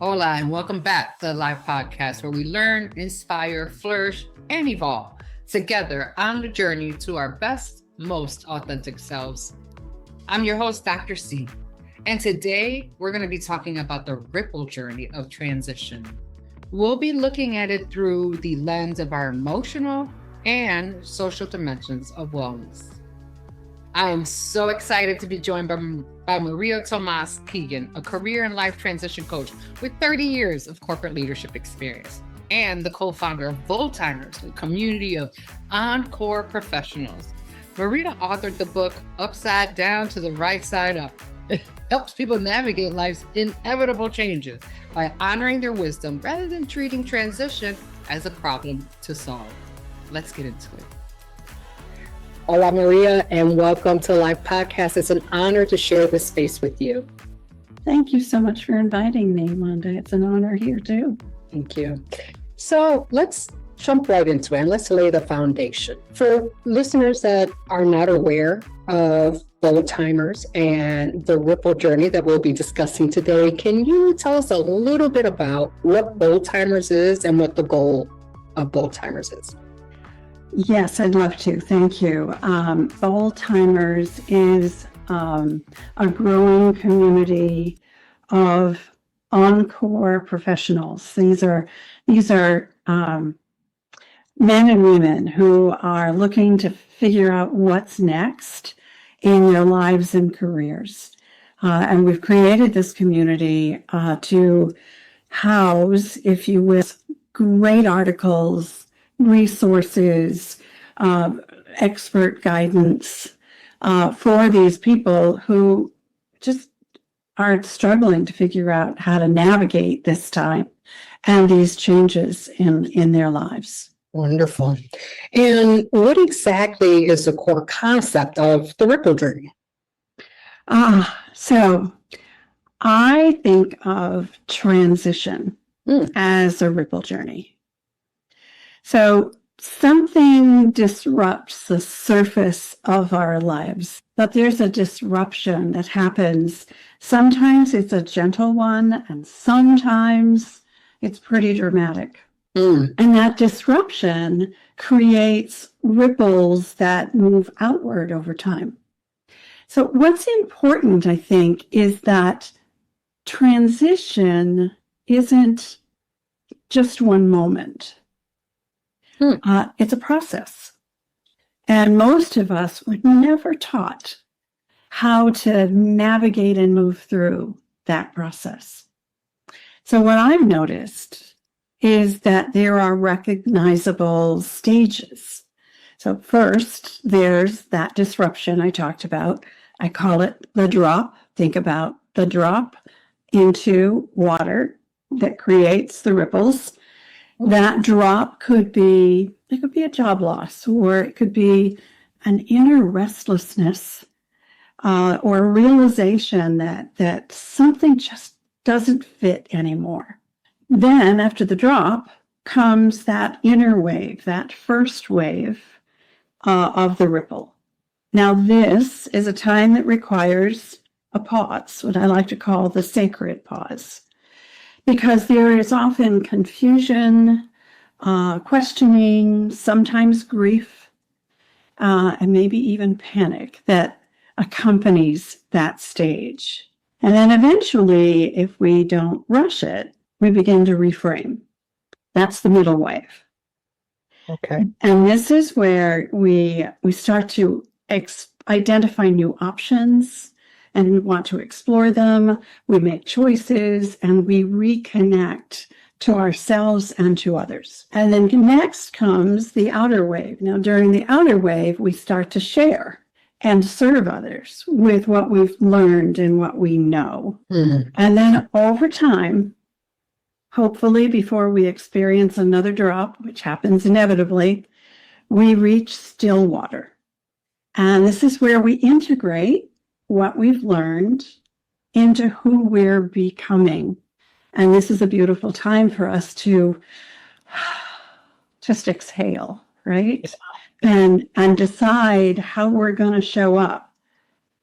Hola, and welcome back to the Live Podcast, where we learn, inspire, flourish, and evolve together on the journey to our best, most authentic selves. I'm your host, Dr. C, and today we're going to be talking about the ripple journey of transition. We'll be looking at it through the lens of our emotional and social dimensions of wellness. I am so excited to be joined by María Tomás-Keegan, a career and life transition coach with 30 years of corporate leadership experience, and the co-founder of BoldTimers, a community of encore professionals. María authored the book Upside Down to the Right Side Up. It helps people navigate life's inevitable changes by honoring their wisdom rather than treating transition as a problem to solve. Let's get into it. Hola, Maria, and welcome to the Live Podcast. It's an honor to share this space with you. Thank you so much for inviting me, Wanda. It's an honor here, too. Thank you. So let's jump right into it and let's lay the foundation. For listeners that are not aware of BoldTimers and the ripple journey that we'll be discussing today, can you tell us a little bit about what BoldTimers is and what the goal of BoldTimers is? Yes, I'd love to. Thank you. BoldTimers is a growing community of encore professionals. These are men and women who are looking to figure out what's next in their lives and careers. And we've created this community to house, if you will, great articles, resources, expert guidance for these people who just are struggling to figure out how to navigate this time and these changes in their lives. Wonderful. And what exactly is the core concept of the ripple journey? So I think of transition as a ripple journey. So something disrupts the surface of our lives, but there's a disruption that happens. Sometimes it's a gentle one, and sometimes it's pretty dramatic. And that disruption creates ripples that move outward over time. So what's important, I think, is that transition isn't just one moment. It's a process. And most of us were never taught how to navigate and move through that process. So what I've noticed is that there are recognizable stages. So first, there's that disruption I talked about. I call it the drop. Think about the drop into water that creates the ripples. That drop could be a job loss, or it could be an inner restlessness, or a realization that something just doesn't fit anymore. Then after the drop comes that inner wave, that first wave of the ripple. Now this is a time that requires a pause, what I like to call the sacred pause. Because there is often confusion, questioning, sometimes grief, and maybe even panic that accompanies that stage. And then eventually, if we don't rush it, we begin to reframe. That's the middle wave. Okay. And this is where we start to identify new options, and we want to explore them. We make choices, and we reconnect to ourselves and to others. And then next comes the outer wave. Now, during the outer wave, we start to share and serve others with what we've learned and what we know. And then over time, hopefully before we experience another drop, which happens inevitably, we reach still water. And this is where we integrate what we've learned into who we're becoming. And this is a beautiful time for us to just exhale, right? And decide how we're going to show up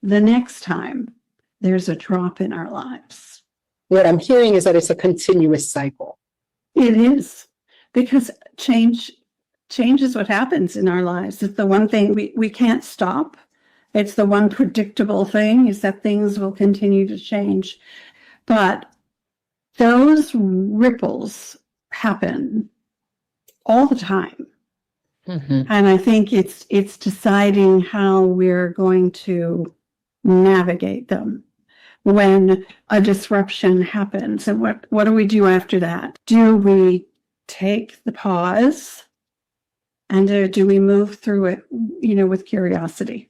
the next time there's a drop in our lives. What I'm hearing is that it's a continuous cycle. It is, because change is what happens in our lives. It's the one thing we can't stop. It's the one predictable thing, is that things will continue to change. But those ripples happen all the time. Mm-hmm. And I think it's deciding how we're going to navigate them when a disruption happens. And what do we do after that? Do we take the pause, and do we move through it, with curiosity?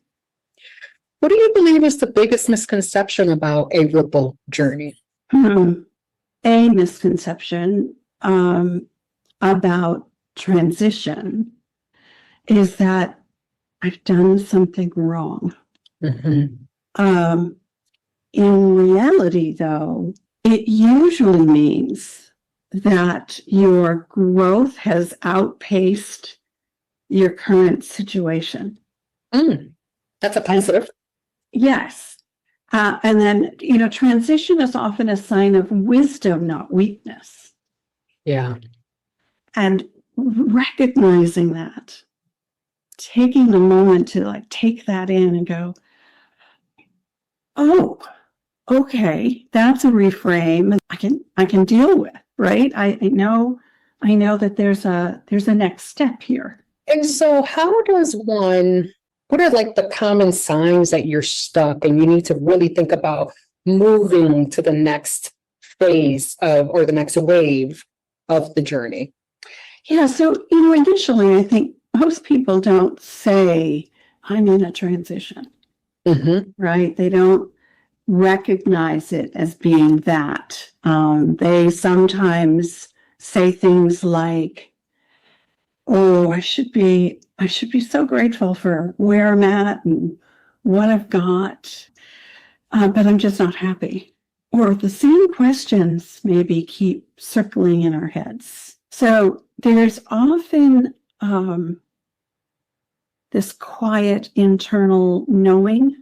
What do you believe is the biggest misconception about a ripple journey? A misconception about transition is that I've done something wrong. Mm-hmm. In reality, though, it usually means that your growth has outpaced your current situation. That's a positive. Yes. And then, transition is often a sign of wisdom, not weakness. Yeah. And recognizing that, taking a moment to take that in and go, oh, okay, that's a reframe I can deal with, right? I know that there's a next step here. And so what are the common signs that you're stuck and you need to really think about moving to the next phase or the next wave of the journey? Yeah, so, initially, I think most people don't say, I'm in a transition, right? They don't recognize it as being that. They sometimes say things like, oh, I should be so grateful for where I'm at and what I've got, but I'm just not happy. Or the same questions maybe keep circling in our heads. So there's often this quiet internal knowing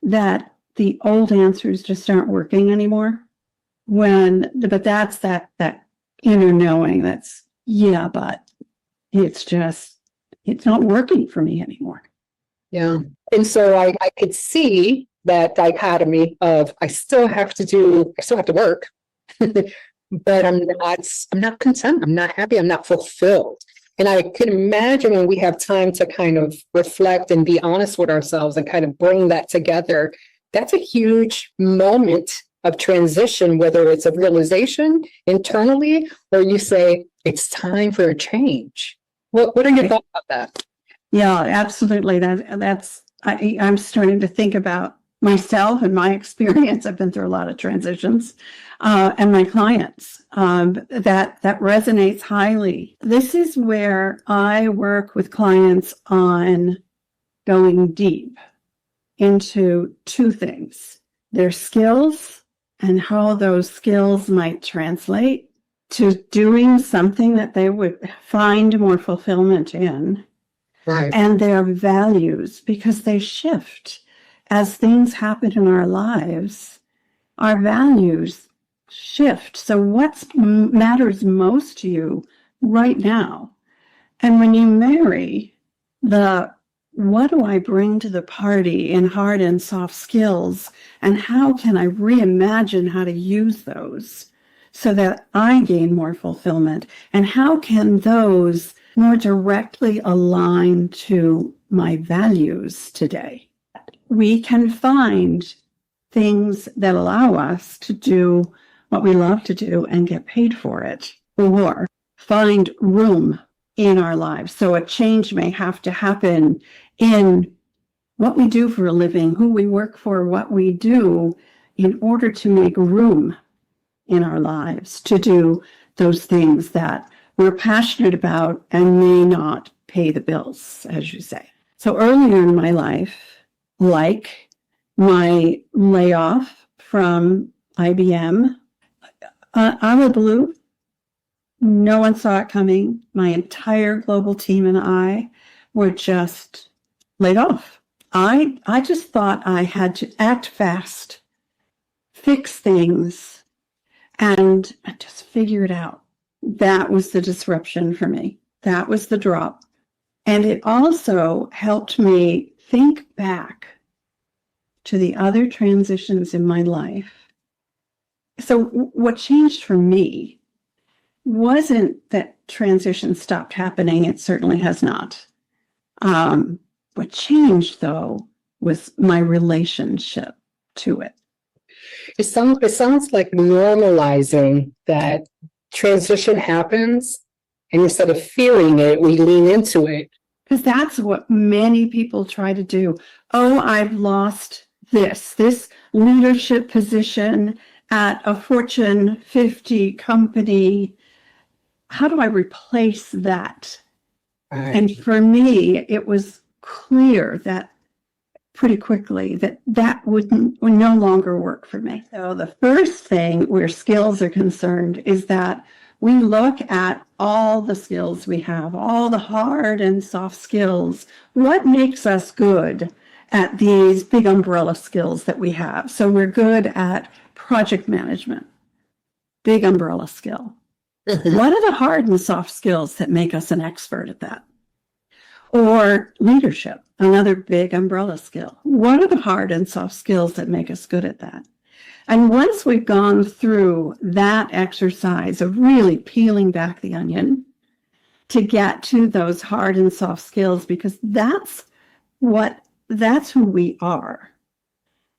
that the old answers just aren't working anymore. But that's that inner knowing that's, yeah, but it's not working for me anymore. Yeah. And so I could see that dichotomy of I still have to work, but I'm not content. I'm not happy. I'm not fulfilled. And I can imagine when we have time to kind of reflect and be honest with ourselves and kind of bring that together, that's a huge moment of transition, whether it's a realization internally or you say, it's time for a change. What are your thoughts about that? Yeah, absolutely. I'm starting to think about myself and my experience. I've been through a lot of transitions, and my clients, that resonates highly. This is where I work with clients on going deep into two things: their skills and how those skills might translate to doing something that they would find more fulfillment in. Right. And their values, because they shift as things happen in our lives. Our values shift. So what matters most to you right now? And when you marry what do I bring to the party in hard and soft skills, and how can I reimagine how to use those so that I gain more fulfillment, and how can those more directly align to my values today? We can find things that allow us to do what we love to do and get paid for it, or find room in our lives. So a change may have to happen in what we do for a living, who we work for, what we do, in order to make room in our lives to do those things that we're passionate about and may not pay the bills, as you say. So earlier in my life, like my layoff from IBM, out of the blue, no one saw it coming. My entire global team and I were just laid off. I just thought I had to act fast, fix things, and just figure it out. That was the disruption for me. That was the drop. And it also helped me think back to the other transitions in my life. So what changed for me wasn't that transition stopped happening. It certainly has not. What changed, though, was my relationship to it. It sounds like normalizing that transition happens, and instead of fearing it, we lean into it. Because that's what many people try to do. Oh, I've lost this leadership position at a Fortune 50 company. How do I replace that? Right. And for me, it was clear that pretty quickly that would no longer work for me. So the first thing where skills are concerned is that we look at all the skills we have, all the hard and soft skills. What makes us good at these big umbrella skills that we have? So we're good at project management, big umbrella skill. What are the hard and soft skills that make us an expert at that? Or leadership, another big umbrella skill. What are the hard and soft skills that make us good at that? And once we've gone through that exercise of really peeling back the onion to get to those hard and soft skills, because that's who we are.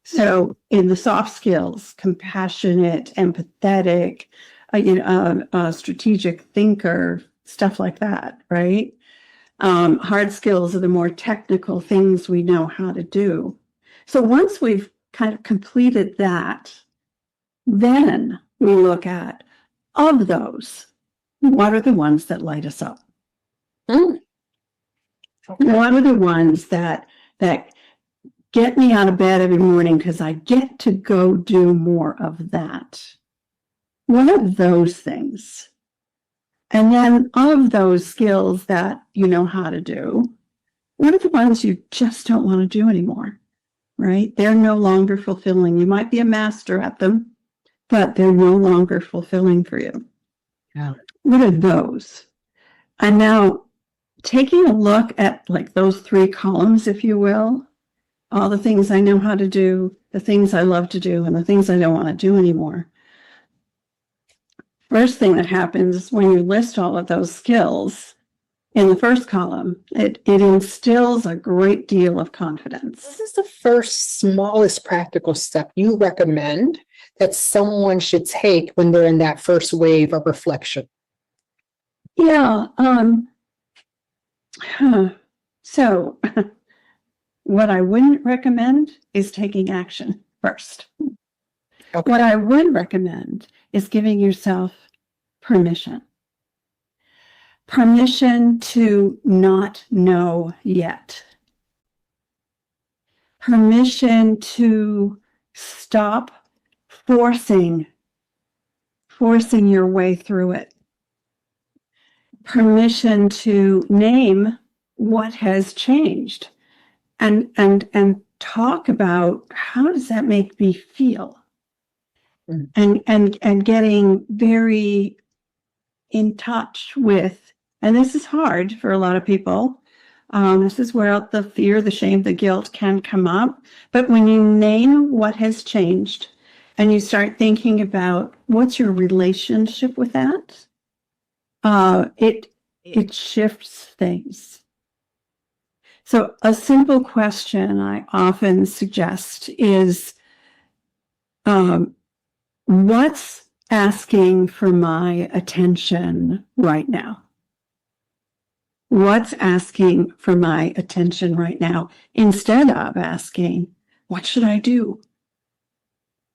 So in the soft skills, compassionate, empathetic, strategic thinker, stuff like that, right? Hard skills are the more technical things we know how to do. So once we've kind of completed that, then we look at, of those, what are the ones that light us up? Okay. What are the ones that get me out of bed every morning because I get to go do more of that? What are those things? And then of those skills that you know how to do, what are the ones you just don't want to do anymore, right? They're no longer fulfilling. You might be a master at them, but they're no longer fulfilling for you. Yeah. What are those? And now taking a look at like those three columns, if you will, all the things I know how to do, the things I love to do, and the things I don't want to do anymore. First thing that happens when you list all of those skills in the first column, it instills a great deal of confidence. This is the first smallest practical step you recommend that someone should take when they're in that first wave of reflection. Yeah. So what I wouldn't recommend is taking action first. Okay. What I would recommend is giving yourself permission. Permission to not know yet. Permission to stop forcing your way through it. Permission to name what has changed and talk about how does that make me feel? And getting very in touch with, and this is hard for a lot of people. This is where the fear, the shame, the guilt can come up. But when you name what has changed and you start thinking about what's your relationship with that, it shifts things. So a simple question I often suggest is, what's asking for my attention right now? What's asking for my attention right now? Instead of asking, what should I do?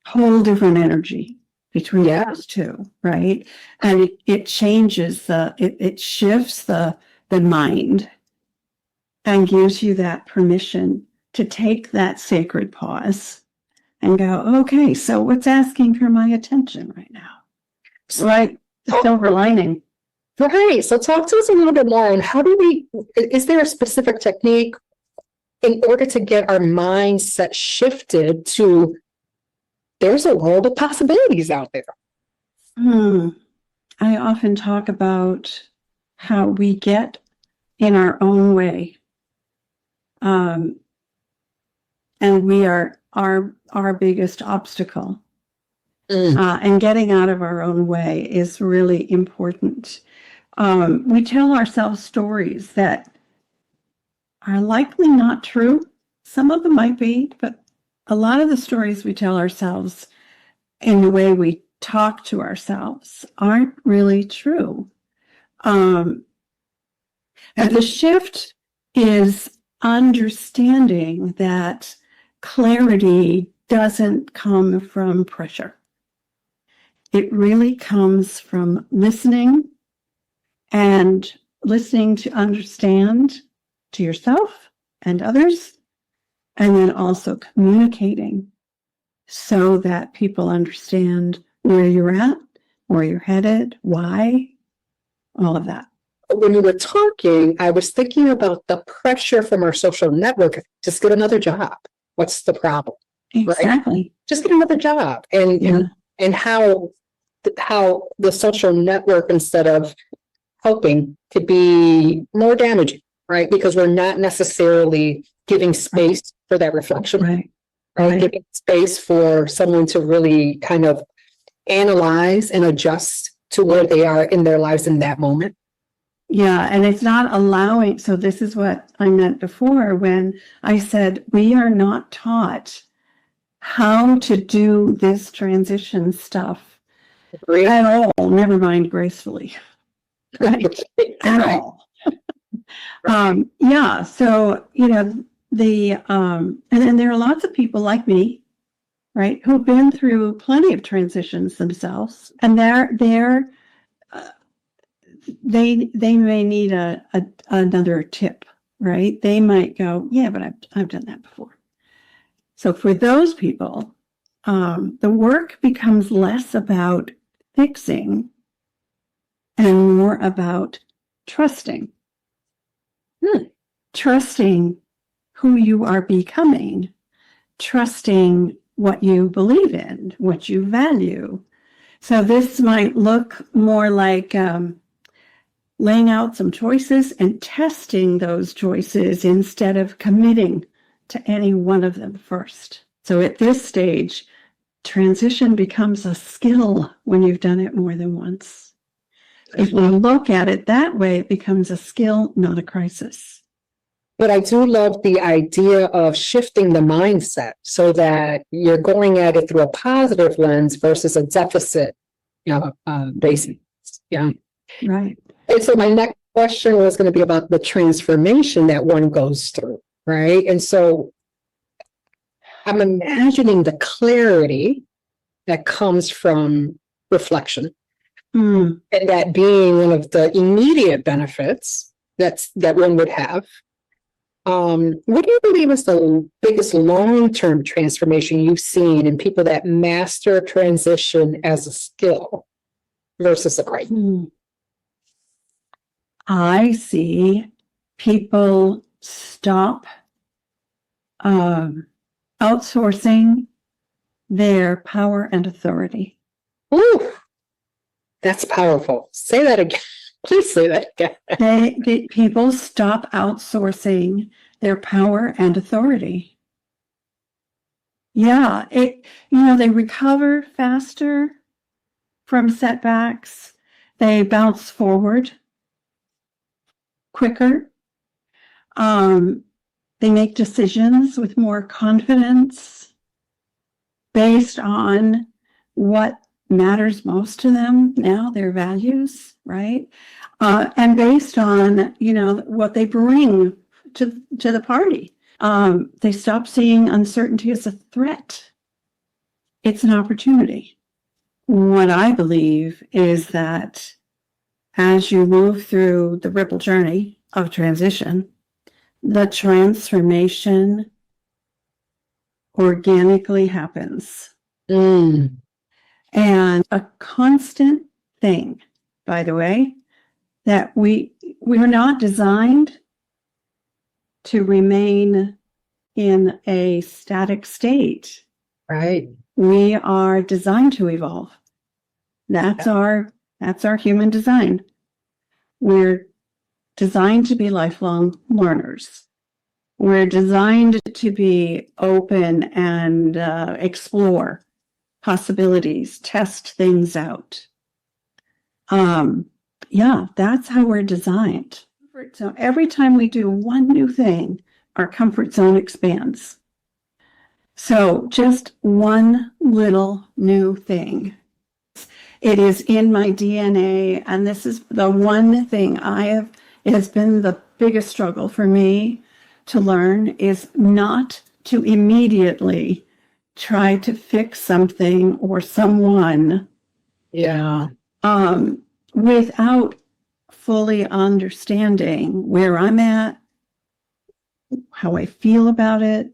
Whole different energy between those two, right? And it changes it shifts the mind and gives you that permission to take that sacred pause and go, okay, so what's asking for my attention right now? Right, the silver lining. Right. So talk to us a little bit more on is there a specific technique in order to get our mindset shifted to there's a world of possibilities out there. I often talk about how we get in our own way. And we are our biggest obstacle. And getting out of our own way is really important. We tell ourselves stories that are likely not true. Some of them might be, but a lot of the stories we tell ourselves in the way we talk to ourselves aren't really true. And the shift is understanding that clarity doesn't come from pressure. It really comes from listening and listening to understand to yourself and others, and then also communicating so that people understand where you're at, where you're headed, why, all of that. When you were talking, I was thinking about the pressure from our social network. Just get another job. What's the problem? Exactly. Right? Just get another job. And how the social network, instead of helping, could be more damaging, right? Because we're not necessarily giving space for that reflection. Right? Giving space for someone to really kind of analyze and adjust to where they are in their lives in that moment. Yeah, and it's not allowing. So this is what I meant before when I said we are not taught how to do this transition stuff at all, never mind gracefully. Right? At all. Yeah, so, and then there are lots of people like me, right, who've been through plenty of transitions themselves, and they may need another tip, right? They might go, yeah, but I've done that before. So for those people, the work becomes less about fixing and more about trusting. Trusting who you are becoming, trusting what you believe in, what you value. So this might look more like laying out some choices and testing those choices instead of committing to any one of them first. So at this stage, transition becomes a skill when you've done it more than once. If we look at it that way, it becomes a skill, not a crisis. But I do love the idea of shifting the mindset so that you're going at it through a positive lens versus a deficit, basis. Yeah. Right. And so my next question was going to be about the transformation that one goes through, right? And so I'm imagining the clarity that comes from reflection, and that being one of the immediate benefits that one would have. What do you believe is the biggest long-term transformation you've seen in people that master transition as a skill versus a crisis? I see people stop outsourcing their power and authority. Ooh, that's powerful. Say that again. Please say that again. People stop outsourcing their power and authority. Yeah, they recover faster from setbacks. They bounce forward quicker. They make decisions with more confidence based on what matters most to them now, their values, right? And based on, what they bring to the party. They stop seeing uncertainty as a threat. It's an opportunity. What I believe is that as you move through the ripple journey of transition, the transformation organically happens. And a constant thing, by the way, that we're not designed to remain in a static state. Right. We are designed to evolve. That's our human design. We're designed to be lifelong learners. We're designed to be open and explore possibilities, test things out. That's how we're designed. So every time we do one new thing, our comfort zone expands. So just one little new thing. It is in my DNA, and this is the one thing it has been the biggest struggle for me to learn, is not to immediately try to fix something or someone. Yeah. Without fully understanding where I'm at, how I feel about it,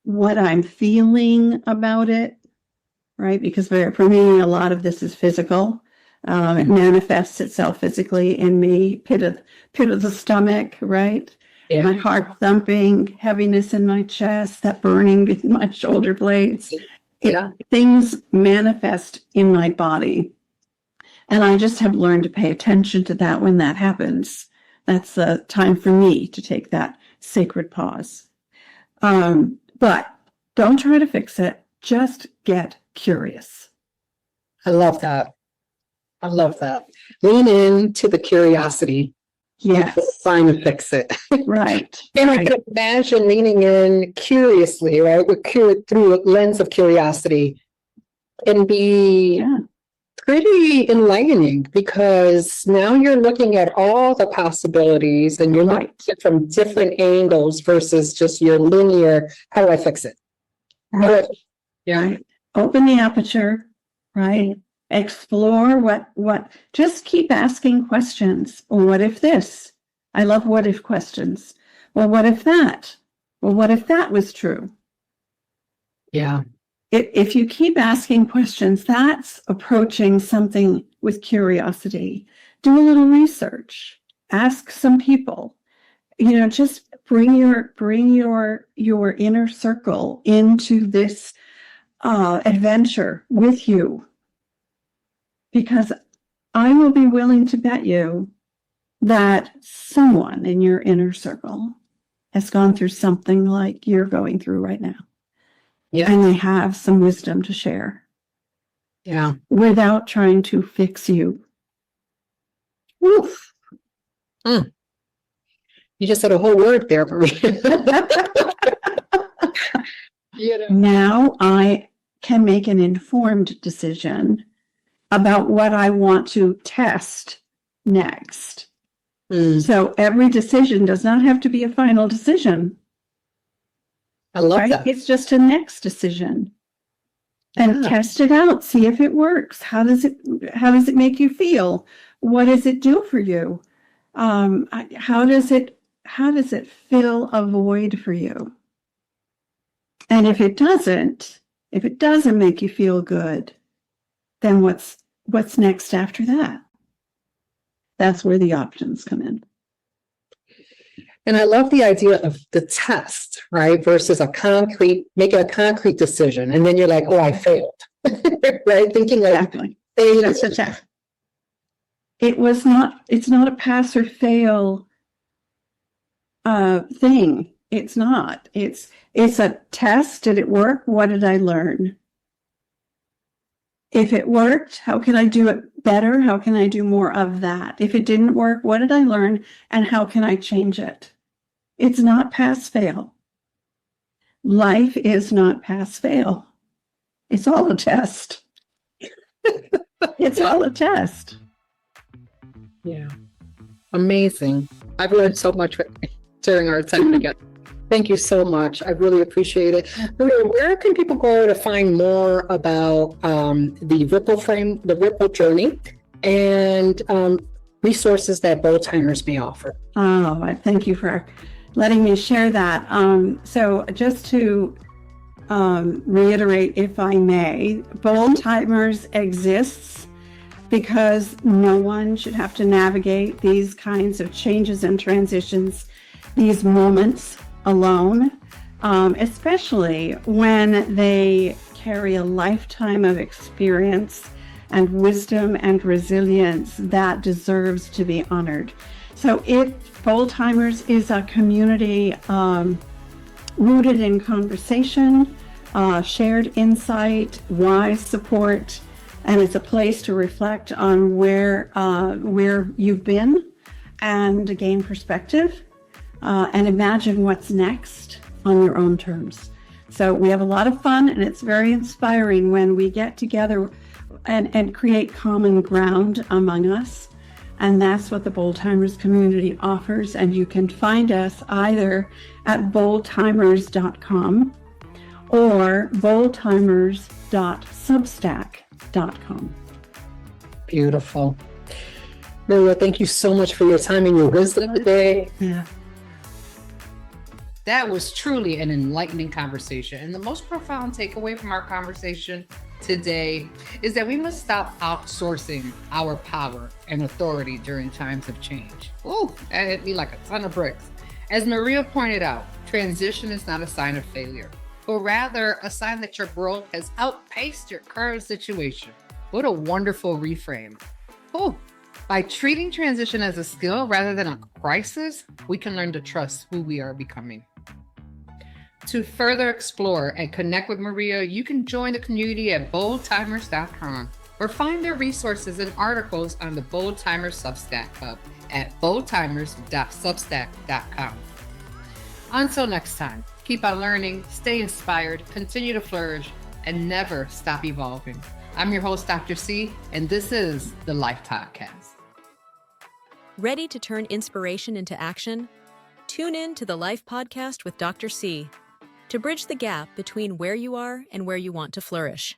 what I'm feeling about it, right? Because for me, a lot of this is physical. It manifests itself physically in me, pit of the stomach, right? Yeah. My heart thumping, heaviness in my chest, that burning in my shoulder blades. Things manifest in my body. And I just have learned to pay attention to that when that happens. That's the time for me to take that sacred pause. But don't try to fix it. Just get curious. I love that. I love that. Lean into the curiosity. Yes. Find and fix it. Right. And I can imagine leaning in curiously, right? Through a lens of curiosity, and be pretty enlightening, because now you're looking at all the possibilities and you're looking at it from different angles versus just your linear, how do I fix it? Right. Open the aperture, right? Explore what, just keep asking questions. Well, what if this? I love what if questions. Well, what if that? Well, what if that was true? Yeah. If you keep asking questions, that's approaching something with curiosity. Do a little research. Ask some people. Just bring your inner circle into this adventure with you. Because I will be willing to bet you that someone in your inner circle has gone through something like you're going through right now. Yeah. And they have some wisdom to share. Yeah. Without trying to fix you. Oof. You just said a whole word there, Maria. Now I can make an informed decision about what I want to test next. So every decision does not have to be a final decision. I love that. It's just a next decision. And test it out, see if it works. How does it make you feel? What does it do for you? How does it fill a void for you? And if it doesn't make you feel good, then what's next after that? That's where the options come in. And I love the idea of the test, right? Versus making a concrete decision. And then you're like, oh, I failed. Right? Thinking like, Exactly. That's a test. It's not a pass or fail thing. It's not. It's a test. Did it work? What did I learn? If it worked, how can I do it better? How can I do more of that? If it didn't work, what did I learn? And how can I change it? It's not pass fail. Life is not pass fail. It's all a test. It's all a test. Yeah. Amazing. I've learned so much during our time together. Thank you so much. I really appreciate it. Where can people go to find more about the Ripple journey, and resources that BoldTimers may offer? Oh, I thank you for letting me share that. So just to reiterate, if I may, BoldTimers exists because no one should have to navigate these kinds of changes and transitions, these moments alone. especially when they carry a lifetime of experience and wisdom and resilience that deserves to be honored. So BoldTimers is a community rooted in conversation, shared insight, wise support, and it's a place to reflect on where you've been and gain perspective and imagine what's next on your own terms. So we have a lot of fun, and it's very inspiring when we get together and create common ground among us. And that's what the BoldTimers community offers. And you can find us either at boldtimers.com or boldtimers.substack.com. Beautiful. Maria, thank you so much for your time and your wisdom today. Yeah. That was truly an enlightening conversation. And the most profound takeaway from our conversation today is that we must stop outsourcing our power and authority during times of change. Oh, that hit me like a ton of bricks. As Maria pointed out, transition is not a sign of failure, but rather a sign that your growth has outpaced your current situation. What a wonderful reframe. Oh, by treating transition as a skill rather than a crisis, we can learn to trust who we are becoming. To further explore and connect with Maria, you can join the community at BoldTimers.com or find their resources and articles on the BoldTimers Substack Hub at BoldTimers.substack.com. Until next time, keep on learning, stay inspired, continue to flourish, and never stop evolving. I'm your host, Dr. C, and this is the Life Podcast. Ready to turn inspiration into action? Tune in to the Life Podcast with Dr. C to bridge the gap between where you are and where you want to flourish.